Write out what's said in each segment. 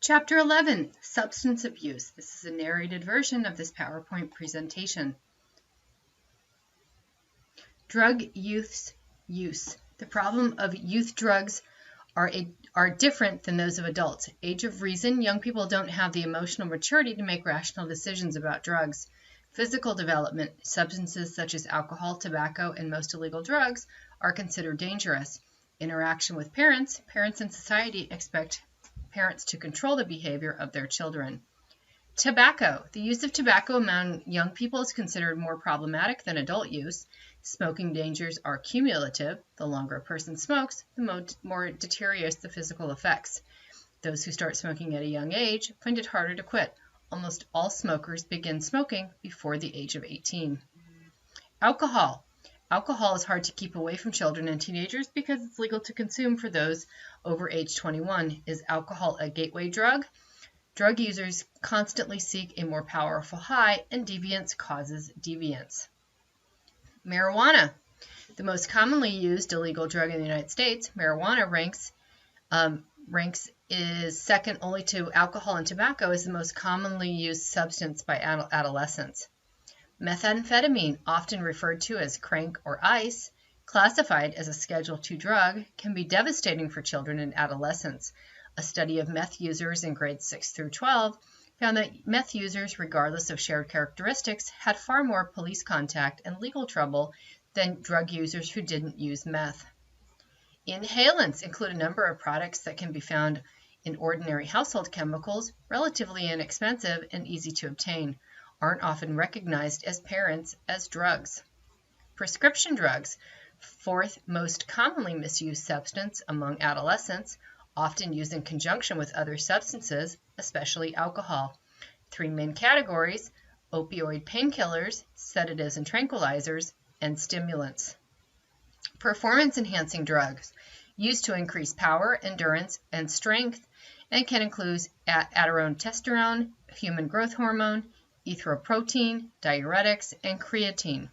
Chapter 11, Substance Abuse. This is a narrated version of this PowerPoint presentation. Drug youth's use. The problem of youth drugs are different than those of adults. Age of reason, young people don't have the emotional maturity to make rational decisions about drugs. Physical development, substances such as alcohol, tobacco, and most illegal drugs are considered dangerous. Interaction with parents, parents in society expect parents to control the behavior of their children. Tobacco. The use of tobacco among young people is considered more problematic than adult use. Smoking dangers are cumulative. The longer a person smokes, the more it deteriorates the physical effects. Those who start smoking at a young age find it harder to quit. Almost all smokers begin smoking before the age of 18. Alcohol. Alcohol is hard to keep away from children and teenagers because it's legal to consume for those over age 21. Is alcohol a gateway drug? Drug users constantly seek a more powerful high, and deviance causes deviance. Marijuana. The most commonly used illegal drug in the United States, marijuana is second only to alcohol and tobacco as the most commonly used substance by adolescents. Methamphetamine, often referred to as crank or ice, classified as a Schedule II drug, can be devastating for children and adolescents. A study of meth users in grades 6 through 12 found that meth users, regardless of shared characteristics, had far more police contact and legal trouble than drug users who didn't use meth. Inhalants include a number of products that can be found in ordinary household chemicals, relatively inexpensive and easy to obtain, aren't often recognized as parents as drugs. Prescription drugs, fourth most commonly misused substance among adolescents, often used in conjunction with other substances, especially alcohol. Three main categories: opioid painkillers, sedatives and tranquilizers, and stimulants. Performance-enhancing drugs, used to increase power, endurance, and strength, and can include testosterone, human growth hormone, erythropoietin, diuretics, and creatine.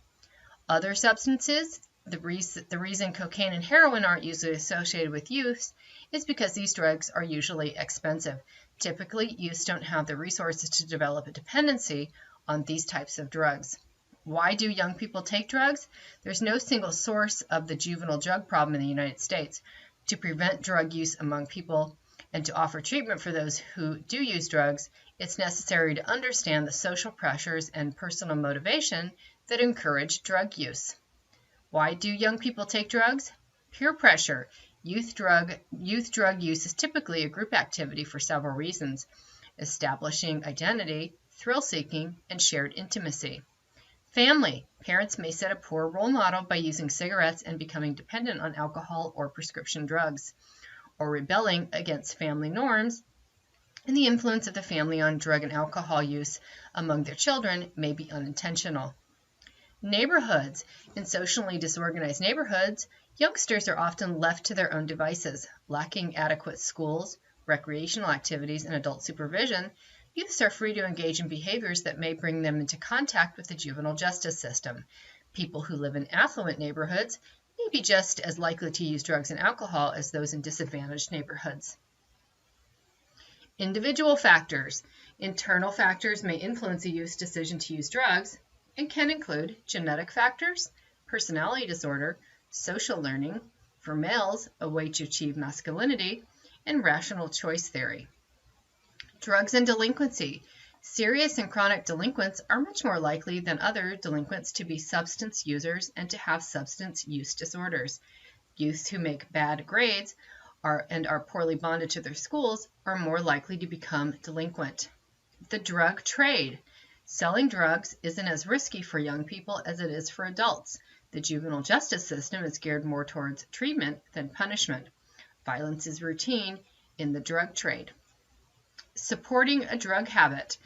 Other substances, the reason cocaine and heroin aren't usually associated with youth is because these drugs are usually expensive. Typically, youths don't have the resources to develop a dependency on these types of drugs. Why do young people take drugs? There's no single source of the juvenile drug problem in the United States. To prevent drug use among people and to offer treatment for those who do use drugs, it's necessary to understand the social pressures and personal motivation that encourage drug use. Why do young people take drugs? Peer pressure. Youth drug use is typically a group activity for several reasons: establishing identity, thrill-seeking, and shared intimacy. Family. Parents may set a poor role model by using cigarettes and becoming dependent on alcohol or prescription drugs, or rebelling against family norms, and the influence of the family on drug and alcohol use among their children may be unintentional. Neighborhoods. In socially disorganized neighborhoods, youngsters are often left to their own devices. Lacking adequate schools, recreational activities, and adult supervision, youths are free to engage in behaviors that may bring them into contact with the juvenile justice system. People who live in affluent neighborhoods may be just as likely to use drugs and alcohol as those in disadvantaged neighborhoods. Individual factors. Internal factors may influence a youth's decision to use drugs and can include genetic factors, personality disorder, social learning, for males, a way to achieve masculinity, and rational choice theory. Drugs and delinquency. Serious and chronic delinquents are much more likely than other delinquents to be substance users and to have substance use disorders. Youths who make bad grades are poorly bonded to their schools are more likely to become delinquent. The drug trade. Selling drugs isn't as risky for young people as it is for adults. The juvenile justice system is geared more towards treatment than punishment. Violence is routine in the drug trade. Supporting a drug habit.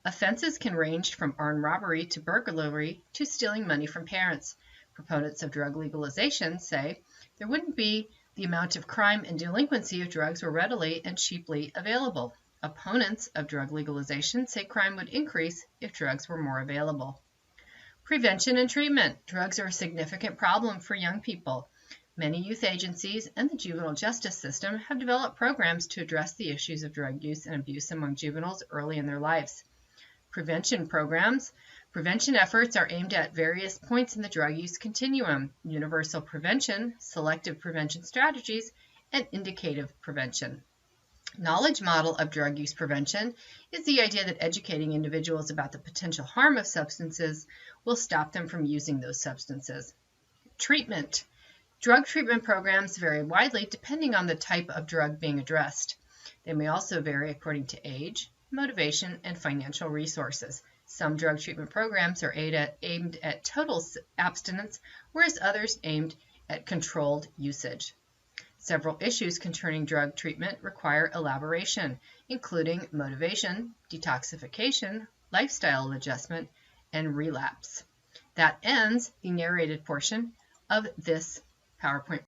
Offenses can range from armed robbery to burglary to stealing money from parents. Proponents of drug legalization say there wouldn't be the amount of crime and delinquency if drugs were readily and cheaply available. Opponents of drug legalization say crime would increase if drugs were more available. Prevention and treatment. Drugs are a significant problem for young people. Many youth agencies and the juvenile justice system have developed programs to address the issues of drug use and abuse among juveniles early in their lives. Prevention programs. Prevention efforts are aimed at various points in the drug use continuum: universal prevention, selective prevention strategies, and indicative prevention. Knowledge model of drug use prevention is the idea that educating individuals about the potential harm of substances will stop them from using those substances. Treatment. Drug treatment programs vary widely depending on the type of drug being addressed. They may also vary according to age, motivation, and financial resources. Some drug treatment programs are aimed at total abstinence, whereas others aimed at controlled usage. Several issues concerning drug treatment require elaboration, including motivation, detoxification, lifestyle adjustment, and relapse. That ends the narrated portion of this PowerPoint